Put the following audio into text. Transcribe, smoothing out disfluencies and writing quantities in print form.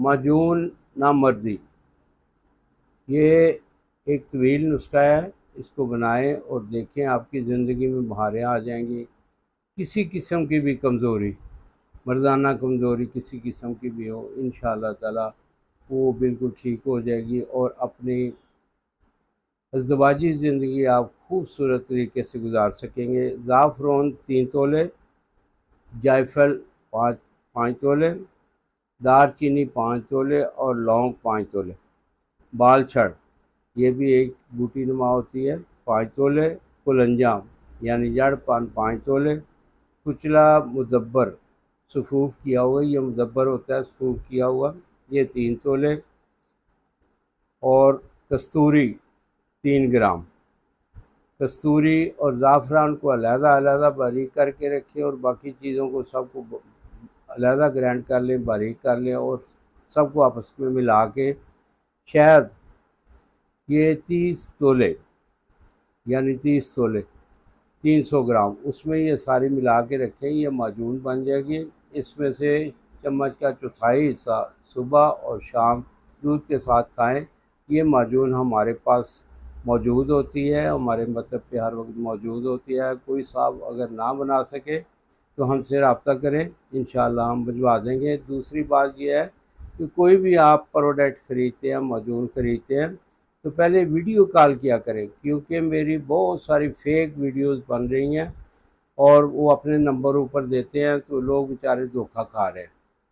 معجون نامردی، یہ ایک طویل نسخہ ہے، اس کو بنائیں اور دیکھیں آپ کی زندگی میں بہاریں آ جائیں گی۔ کسی قسم کی بھی کمزوری، مردانہ کمزوری کسی قسم کی بھی ہو، انشاءاللہ تعالی وہ بالکل ٹھیک ہو جائے گی، اور اپنی ازدواجی زندگی آپ خوبصورت طریقے سے گزار سکیں گے۔ زعفران 3 تولے، جائفل 5 تولے، دار چینی 5 تولے اور لونگ 5 تولے، بال چھڑ یہ بھی ایک بوٹی نما ہوتی ہے 5 تولے، کلنجام یعنی جڑ پان 5 تولے، کچلا مدبر صفوف کیا ہوا، یہ مدبر ہوتا ہے صفوف کیا ہوا، یہ 3 تولے، اور کستوری 3 گرام۔ کستوری اور زعفران کو علیحدہ علیحدہ باریک کر کے رکھیں، اور باقی چیزوں کو سب کو علیحدہ گرائنڈ کر لیں، باریک کر لیں، اور سب کو آپس میں ملا کے شہد یہ 30 تولے یعنی 30 تولے 300 گرام اس میں یہ ساری ملا کے رکھیں، یہ معجون بن جائے گی۔ اس میں سے چمچ کا چوتھائی حصہ صبح اور شام دودھ کے ساتھ کھائیں۔ یہ معجون ہمارے پاس موجود ہوتی ہے، ہمارے مطلب پہ ہر وقت موجود ہوتی ہے۔ کوئی صاحب اگر نہ بنا سکے تو ہم سے رابطہ کریں، انشاءاللہ ہم بھجوا دیں گے۔ دوسری بات یہ ہے کہ کوئی بھی آپ پروڈکٹ خریدتے ہیں، معجون خریدتے ہیں، تو پہلے ویڈیو کال کیا کریں، کیونکہ میری بہت ساری فیک ویڈیوز بن رہی ہیں اور وہ اپنے نمبر اوپر دیتے ہیں تو لوگ بیچارے دھوکہ کھا رہے ہیں۔